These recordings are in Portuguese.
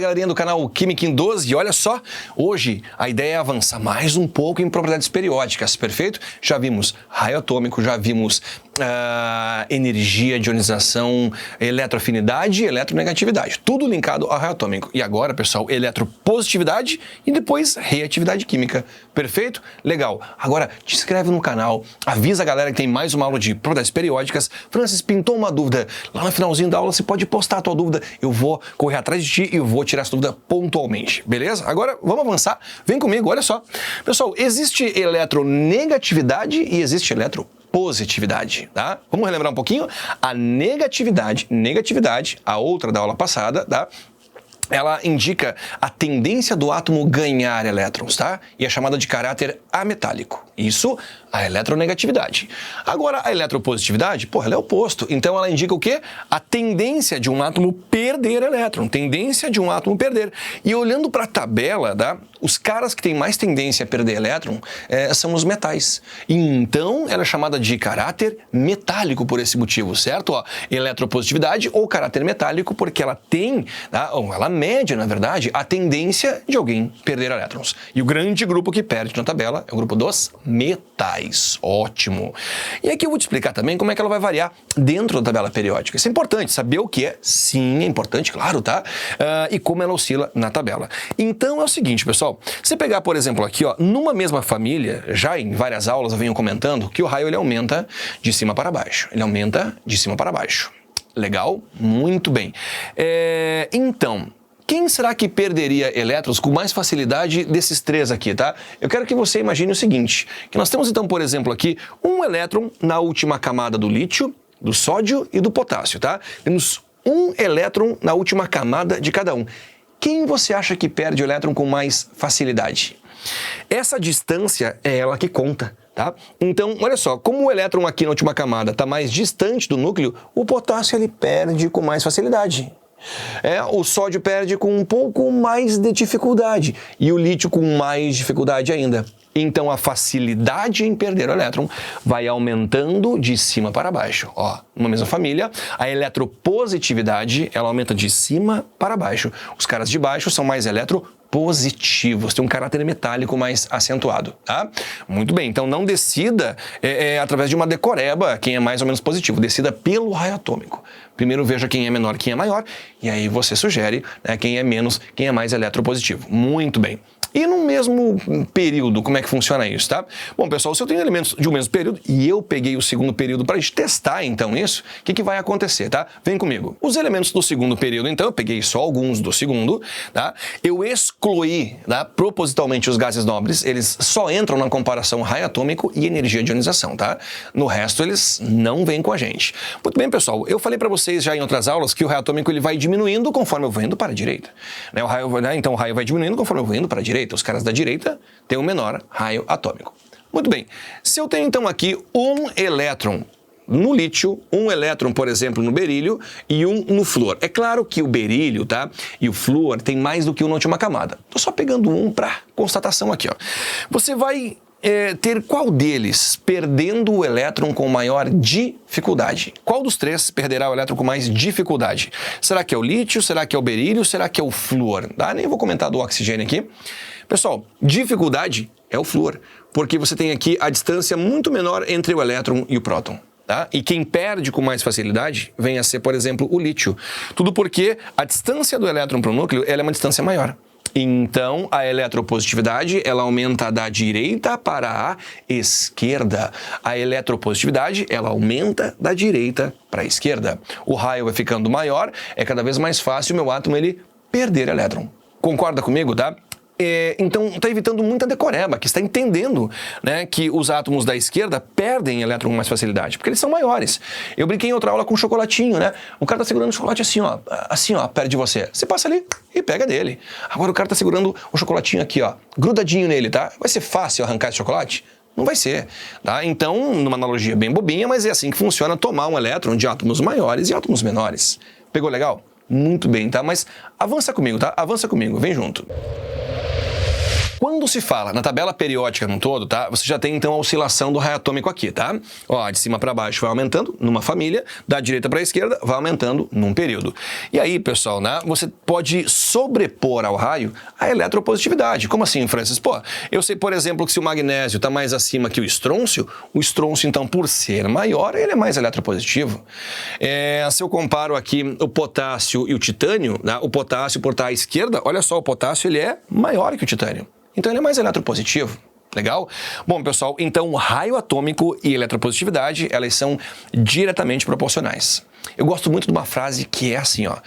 Fala, galerinha do canal Química em 12, e olha só, hoje a ideia é avançar mais um pouco em propriedades periódicas, perfeito? Já vimos raio atômico, já vimos energia de ionização, eletroafinidade e eletronegatividade, tudo linkado ao raio atômico. E agora, pessoal, eletropositividade e depois reatividade química, perfeito? Legal. Agora, te inscreve no canal, avisa a galera que tem mais uma aula de propriedades periódicas. Francis, pintou uma dúvida, lá no finalzinho da aula você pode postar a tua dúvida, eu vou correr atrás de ti e eu vou tirar essa dúvida pontualmente, beleza? Agora, vamos avançar, vem comigo, olha só. Pessoal, existe eletronegatividade e existe eletropositividade, tá? Vamos relembrar um pouquinho? A negatividade, a outra da aula passada, tá? Ela indica a tendência do átomo ganhar elétrons, tá? E é chamada de caráter ametálico. Isso, a eletronegatividade. Agora, a eletropositividade, ela é o oposto. Então, ela indica o quê? A tendência de um átomo perder elétron. Tendência de um átomo perder. E olhando para a tabela, tá? Os caras que têm mais tendência a perder elétron são os metais. Então, ela é chamada de caráter metálico por esse motivo, certo? Ó, eletropositividade ou caráter metálico porque ela tem, tá? Ou ela mede, na verdade, a tendência de alguém perder elétrons. E o grande grupo que perde na tabela é o grupo dos metais. Ótimo. E aqui eu vou te explicar também como é que ela vai variar dentro da tabela periódica. Isso é importante, saber o que é. Sim, é importante, claro, tá? E como ela oscila na tabela. Então é o seguinte, pessoal. Você pegar, por exemplo, aqui, ó, numa mesma família, já em várias aulas eu venho comentando que o raio ele aumenta de cima para baixo. Ele aumenta de cima para baixo. Legal? Muito bem. Então, quem será que perderia elétrons com mais facilidade desses três aqui, tá? Eu quero que você imagine o seguinte, que nós temos então, por exemplo, aqui um elétron na última camada do lítio, do sódio e do potássio, tá? Temos um elétron na última camada de cada um. Quem você acha que perde o elétron com mais facilidade? Essa distância é ela que conta, tá? Então, olha só, como o elétron aqui na última camada está mais distante do núcleo, o potássio ele perde com mais facilidade. O sódio perde com um pouco mais de dificuldade e o lítio com mais dificuldade ainda. Então, a facilidade em perder o elétron vai aumentando de cima para baixo. Ó, numa mesma família, a eletropositividade ela aumenta de cima para baixo. Os caras de baixo são mais eletropositivos, tem um caráter metálico mais acentuado, tá? Muito bem, então não decida através de uma decoreba quem é mais ou menos positivo, decida pelo raio atômico. Primeiro veja quem é menor, quem é maior, e aí você sugere, né, quem é menos, quem é mais eletropositivo. Muito bem. E no mesmo período, como é que funciona isso, tá? Bom, pessoal, se eu tenho elementos de um mesmo período e eu peguei o segundo período para a gente testar, então, isso, o que vai acontecer, tá? Vem comigo. Os elementos do segundo período, então, eu peguei só alguns do segundo, tá? Eu excluí, tá, propositalmente os gases nobres, eles só entram na comparação raio atômico e energia de ionização, tá? No resto, eles não vêm com a gente. Muito bem, pessoal, eu falei para vocês já em outras aulas que o raio atômico ele vai diminuindo conforme eu vou indo para a direita. Né? Então, o raio vai diminuindo conforme eu vou indo para a direita. Os caras da direita têm um menor raio atômico. Muito bem, se eu tenho então aqui um elétron no lítio, um elétron, por exemplo, no berílio e um no flúor. É claro que o berílio, tá, e o flúor tem mais do que um na última camada. Estou só pegando um para constatação aqui, ó. Você vai ter qual deles perdendo o elétron com maior dificuldade? Qual dos três perderá o elétron com mais dificuldade? Será que é o lítio? Será que é o berílio? Será que é o flúor? Tá? Nem vou comentar do oxigênio aqui. Pessoal, dificuldade é o flúor, porque você tem aqui a distância muito menor entre o elétron e o próton. Tá? E quem perde com mais facilidade vem a ser, por exemplo, o lítio. Tudo porque a distância do elétron para o núcleo ela é uma distância maior. Então, a eletropositividade, ela aumenta da direita para a esquerda. A eletropositividade, ela aumenta da direita para a esquerda. O raio vai ficando maior, é cada vez mais fácil o meu átomo ele perder elétron. Concorda comigo, tá? Então, está evitando muita decoreba, que está entendendo, né, que os átomos da esquerda perdem elétron com mais facilidade, porque eles são maiores. Eu brinquei em outra aula com um chocolatinho, né? O cara está segurando o chocolate assim, ó, perto de você. Você passa ali e pega dele. Agora o cara está segurando o chocolatinho aqui, ó, grudadinho nele, tá? Vai ser fácil arrancar esse chocolate? Não vai ser, tá? Então, numa analogia bem bobinha, mas é assim que funciona tomar um elétron de átomos maiores e átomos menores. Pegou legal? Muito bem, tá? Mas avança comigo, tá? Avança comigo, vem junto. Quando se fala na tabela periódica no todo, tá? Você já tem então a oscilação do raio atômico aqui, tá? Ó, de cima para baixo vai aumentando numa família, da direita para a esquerda vai aumentando num período. E aí, pessoal, né? Você pode sobrepor ao raio a eletropositividade. Como assim, Francis? Pô, eu sei, por exemplo, que se o magnésio está mais acima que o estrôncio, então, por ser maior, ele é mais eletropositivo. Se eu comparo aqui o potássio e o titânio, né? O potássio por estar à esquerda, olha só, o potássio ele é maior que o titânio. Então ele é mais eletropositivo. Legal? Bom, pessoal, então raio atômico e eletropositividade, elas são diretamente proporcionais. Eu gosto muito de uma frase que é assim, ó.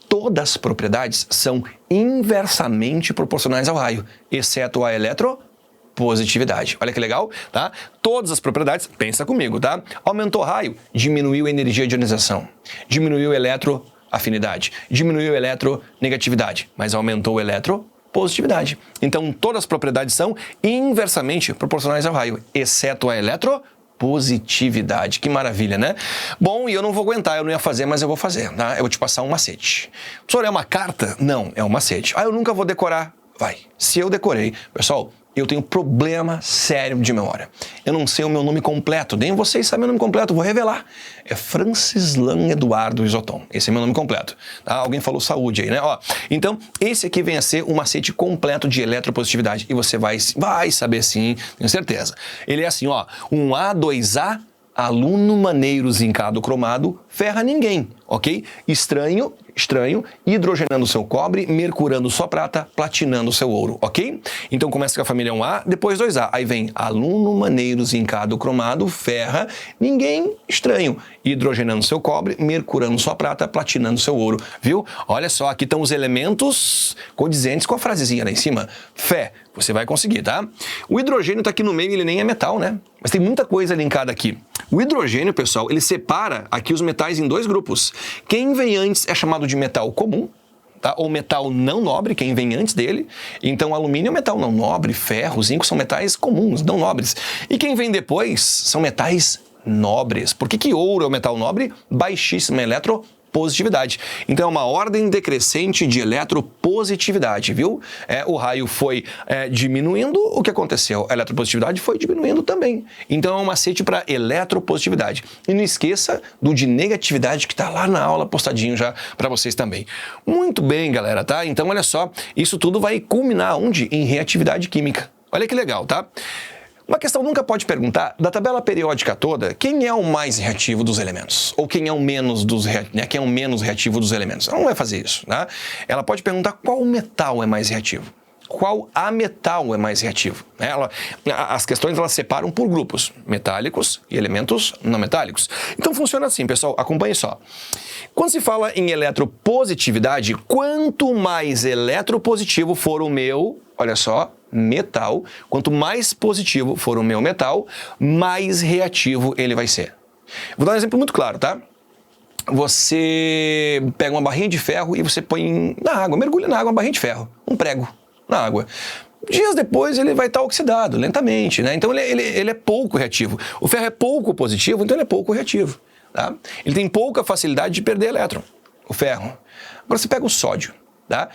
Todas as propriedades são inversamente proporcionais ao raio, exceto a eletropositividade. Olha que legal, tá? Todas as propriedades, pensa comigo, tá? Aumentou o raio, diminuiu a energia de ionização, diminuiu a eletroafinidade, diminuiu a eletronegatividade, mas aumentou a eletropositividade. Então, todas as propriedades são inversamente proporcionais ao raio, exceto a eletropositividade. Que maravilha, né? Bom, e eu não vou aguentar, eu não ia fazer, mas eu vou fazer, tá? Eu vou te passar um macete. Professor, é uma carta? Não, é um macete. Eu nunca vou decorar. Vai. Se eu decorei, pessoal, eu tenho problema sério de memória. Eu não sei o meu nome completo, nem vocês sabem o nome completo, vou revelar. É Francislan Eduardo Isoton. Esse é meu nome completo. Tá? Alguém falou saúde aí, né? Ó, então, esse aqui vem a ser um macete completo de eletropositividade. E você vai saber sim, tenho certeza. Ele é assim, ó, um A2A, aluno maneiro zincado cromado, ferra ninguém, ok? Estranho, hidrogenando seu cobre, mercurando sua prata, platinando seu ouro, ok? Então começa com a família 1A, depois 2A. Aí vem aluno maneiro zincado cromado, ferra ninguém, estranho, hidrogenando seu cobre, mercurando sua prata, platinando seu ouro, viu? Olha só, aqui estão os elementos condizentes com a frasezinha lá em cima. Fé, você vai conseguir, tá? O hidrogênio tá aqui no meio, ele nem é metal, né? Mas tem muita coisa linkada aqui. O hidrogênio, pessoal, ele separa aqui os metais em dois grupos. Quem vem antes é chamado de metal comum, tá? Ou metal não nobre, quem vem antes dele. Então, alumínio é metal não nobre, ferro, zinco são metais comuns, não nobres. E quem vem depois são metais nobres. Por que ouro é o metal nobre? Baixíssima eletropositividade. Então é uma ordem decrescente de eletropositividade, viu? O raio foi diminuindo, o que aconteceu? A eletropositividade foi diminuindo também. Então é um macete para eletropositividade. E não esqueça do de negatividade que está lá na aula postadinho já para vocês também. Muito bem, galera, tá? Então olha só, isso tudo vai culminar onde? Em reatividade química. Olha que legal, tá? Uma questão nunca pode perguntar, da tabela periódica toda, quem é o mais reativo dos elementos? Ou quem é o menos quem é o menos reativo dos elementos? Ela não vai fazer isso, né? Ela pode perguntar qual metal é mais reativo. Qual ametal é mais reativo? As questões elas separam por grupos, metálicos e elementos não metálicos. Então funciona assim, pessoal, acompanhe só. Quando se fala em eletropositividade, quanto mais eletropositivo for o meu, olha só, metal, quanto mais positivo for o meu metal, mais reativo ele vai ser. Vou dar um exemplo muito claro, tá? Você pega uma barrinha de ferro e você põe na água, mergulha na água uma barrinha de ferro, um prego na água. Dias depois ele vai estar oxidado lentamente, né? Então ele é pouco reativo. O ferro é pouco positivo, então ele é pouco reativo, tá? Ele tem pouca facilidade de perder elétron, o ferro. Agora você pega o sódio. Tá?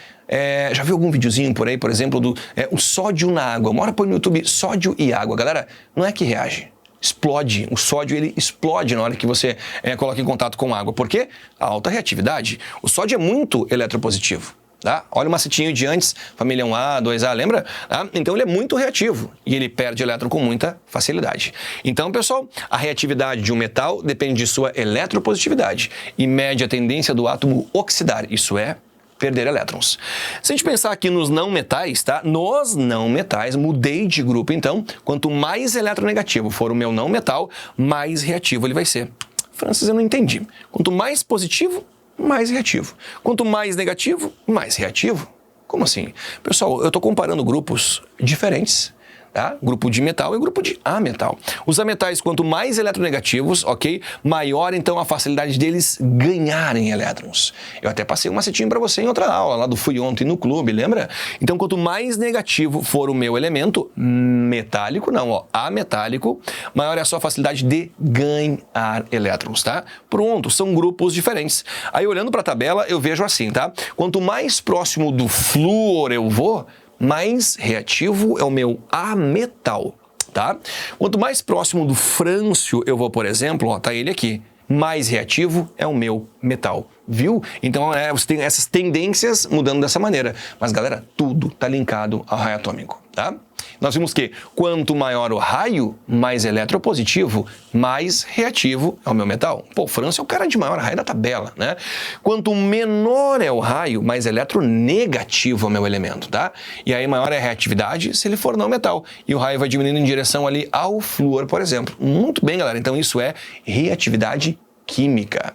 Já viu algum videozinho por aí, por exemplo, do o sódio na água? Uma hora põe no YouTube sódio e água. Galera, não é que reage. Explode. O sódio, ele explode na hora que você coloca em contato com água. Por quê? A alta reatividade. O sódio é muito eletropositivo. Tá? Olha o macetinho de antes, família 1A, 2A, lembra? Tá? Então ele é muito reativo e ele perde elétron com muita facilidade. Então, pessoal, a reatividade de um metal depende de sua eletropositividade e mede a tendência do átomo oxidar, isso é, perder elétrons. Se a gente pensar aqui nos não metais, tá? Nos não metais, mudei de grupo, então, quanto mais eletronegativo for o meu não metal, mais reativo ele vai ser. Francis, eu não entendi. Quanto mais positivo, mais reativo. Quanto mais negativo, mais reativo. Como assim? Pessoal, eu estou comparando grupos diferentes. Tá? Grupo de metal e grupo de ametal. Os ametais, quanto mais eletronegativos, ok? Maior, então, a facilidade deles ganharem elétrons. Eu até passei um macetinho para você em outra aula, lá do Fui Ontem no Clube, lembra? Então, quanto mais negativo for o meu elemento, metálico, não, ó, ametálico, maior é a sua facilidade de ganhar elétrons, tá? Pronto, são grupos diferentes. Aí, olhando para a tabela, eu vejo assim, tá? Quanto mais próximo do flúor eu vou, mais reativo é o meu ametal, tá? Quanto mais próximo do frâncio eu vou, por exemplo, ó, tá ele aqui, mais reativo é o meu metal, viu? Então você tem essas tendências mudando dessa maneira. Mas galera, tudo tá linkado ao raio atômico, tá? Nós vimos que quanto maior o raio, mais eletropositivo, mais reativo é o meu metal. Pô, o Frâncio é o cara de maior raio da tabela, né? Quanto menor é o raio, mais eletronegativo é o meu elemento, tá? E aí maior é a reatividade se ele for não metal. E o raio vai diminuindo em direção ali ao flúor, por exemplo. Muito bem, galera. Então isso é reatividade química.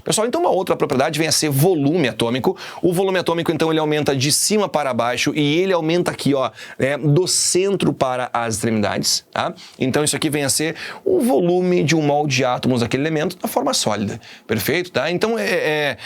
Pessoal, então uma outra propriedade vem a ser volume atômico. O volume atômico, então, ele aumenta de cima para baixo e ele aumenta aqui, ó, do centro para as extremidades, tá? Então isso aqui vem a ser o volume de um mol de átomos daquele elemento na forma sólida, perfeito? Tá? Então é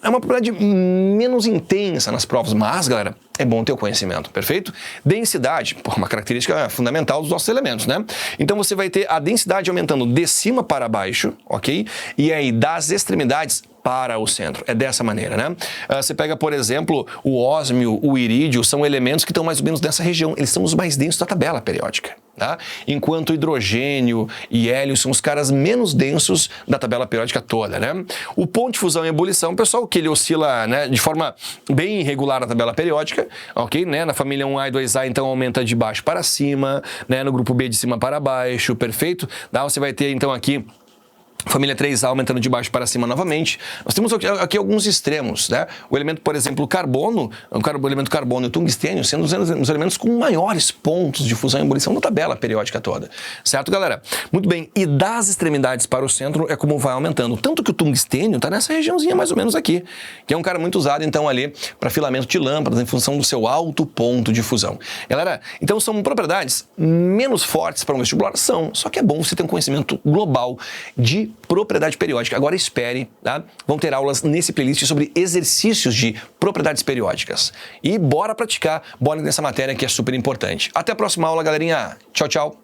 uma propriedade menos intensa nas provas, mas, galera, é bom ter o conhecimento, perfeito? Densidade, uma característica fundamental dos nossos elementos, né? Então você vai ter a densidade aumentando de cima para baixo, ok? E aí das extremidades para o centro. É dessa maneira, né? Você pega, por exemplo, o ósmio, o irídio, são elementos que estão mais ou menos nessa região. Eles são os mais densos da tabela periódica, tá? Enquanto o hidrogênio e hélio são os caras menos densos da tabela periódica toda, né? O ponto de fusão e ebulição, pessoal, que ele oscila, né, de forma bem irregular na tabela periódica, ok? Né? Na família 1A e 2A, então, aumenta de baixo para cima, né? No grupo B, de cima para baixo, perfeito? Você vai ter, então, aqui família 3A aumentando de baixo para cima novamente. Nós temos aqui alguns extremos, né? O elemento, por exemplo, carbono, o elemento carbono e o tungstênio sendo os elementos com maiores pontos de fusão e ebulição da tabela periódica toda. Certo, galera? Muito bem. E das extremidades para o centro é como vai aumentando. Tanto que o tungstênio está nessa regiãozinha mais ou menos aqui, que é um cara muito usado, então, ali para filamento de lâmpadas em função do seu alto ponto de fusão. Galera, então são propriedades menos fortes para um vestibular? São. Só que é bom você ter um conhecimento global de propriedade periódica. Agora espere, tá? Vão ter aulas nesse playlist sobre exercícios de propriedades periódicas. E bora praticar, bora nessa matéria que é super importante. Até a próxima aula, galerinha. Tchau, tchau.